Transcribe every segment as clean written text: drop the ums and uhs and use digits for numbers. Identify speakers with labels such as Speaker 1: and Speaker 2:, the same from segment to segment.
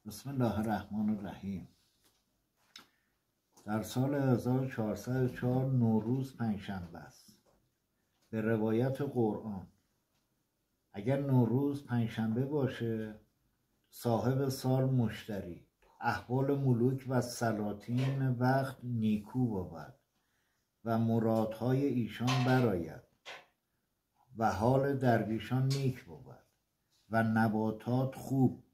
Speaker 1: بسم الله الرحمن الرحیم. در سال 1404 نوروز پنجشنبه است. به روایت قرآن اگر نوروز پنجشنبه باشه صاحب سال مشتری، احوال ملوک و سلاطین وقت نیکو بود و مرادهای ایشان برآید و حال درویشان نیک بود و نباتات خوب،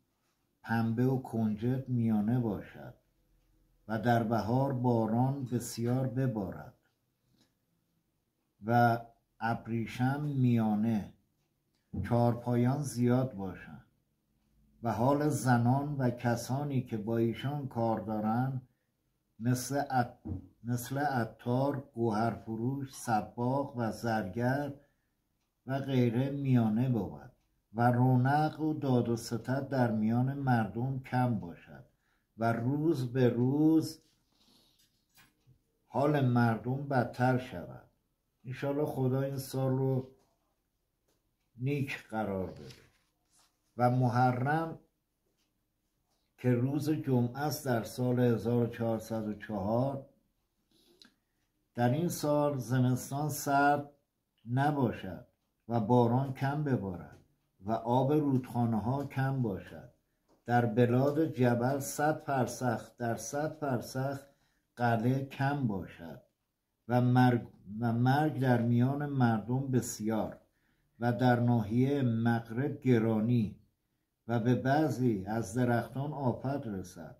Speaker 1: پنبه و کنجد میانه باشد و در بهار باران بسیار ببارد و ابریشم میانه، چارپایان زیاد باشند و حال زنان و کسانی که با ایشان کار دارند مثل عطار، گوهرفروش، صباغ و زرگر و غیره میانه بود و رونق و داد و ستد در میان مردم کم باشد و روز به روز حال مردم بدتر شود. انشاءالله خدا این سال رو نیک قرار بده. و محرم که روز جمعه است در سال 1404، در این سال زمستان سرد نباشد و باران کم ببارد و آب رودخانه ها کم باشد. در بلاد جبل 100 فرسخ در 100 فرسخ قلعه کم باشد و مرگ در میان مردم بسیار و در ناحیه مغرب گرانی و به بعضی از درختان آفت رسد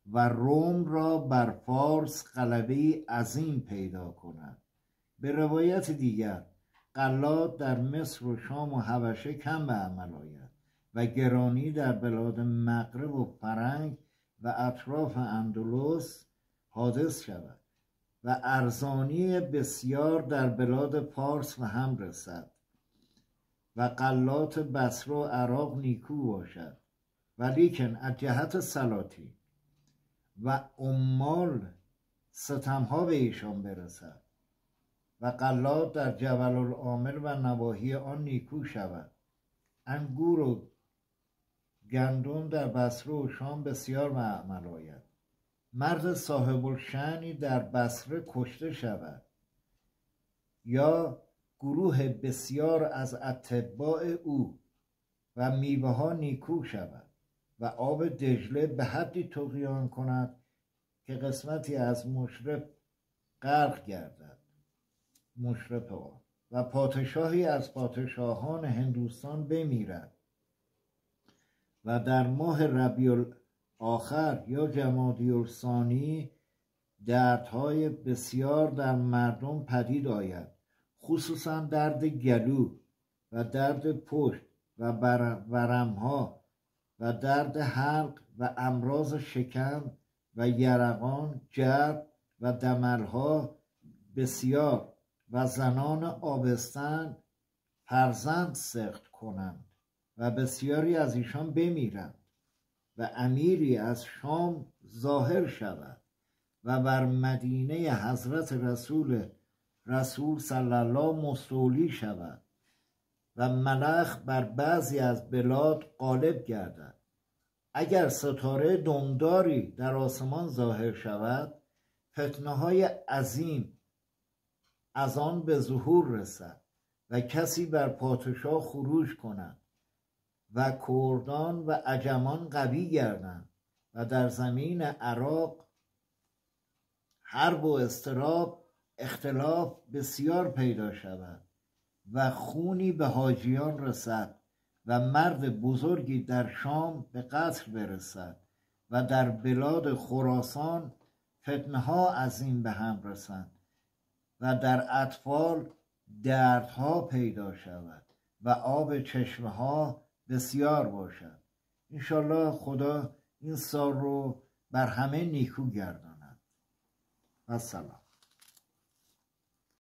Speaker 1: و روم را بر فارس غلبه عظیم پیدا کند. به روایت دیگر غلات در مصر و شام و حبشه کم به عمل آید و گرانی در بلاد مغرب و فرنگ و اطراف اندلس حادث شود و ارزانی بسیار در بلاد پارس و هم رسد و غلات بصره و عراق نیکو باشد، ولیکن از جهت سلاطین و عمال ستمها به ایشان برسد و غلات در جبل العامل و نواحی آن نیکو شود. انگور و گندم در بصره و شام بسیار به عمل آید. مرد صاحب الشأنی در بصره کشته شود یا گروه بسیار از اتباع او و میوه ها نیکو شود و آب دجله به حدی طغیان کند که قسمتی از مشرب غرق گردد، مشرب آن، و پادشاهی از پادشاهان هندوستان بمیرد و در ماه ربیع الاخر یا جمادی الثانی دردهای بسیار در مردم پدید آید، خصوصا درد گلو و درد پشت و ورمها و درد حلق و امراض شکم و یرقان، جرب و دملها بسیار و زنان آبستن فرزند سقط کنند و بسیاری از ایشان بمیرند و امیری از شام ظاهر شود و بر مدینه حضرت رسول صلی الله مستولی شود و ملخ بر بعضی از بلاد غالب گردد. اگر ستاره دمداری در آسمان ظاهر شود فتنه های عظیم از آن به ظهور رسد و کسی بر پادشاه خروج کند و کردان و عجمان قوی گردند و در زمین عراق حرب و اضطراب اختلاف بسیار پیدا شود و خونی به حاجیان رسد و مرد بزرگی در شام به قتل برسد و در بلاد خراسان فتنه ها عظیم به هم رسند و در اطفال دردها پیدا شود و آب چشمه ها بسیار باشد. انشالله خدا این سال رو بر همه نیکو گرداند. و سلام.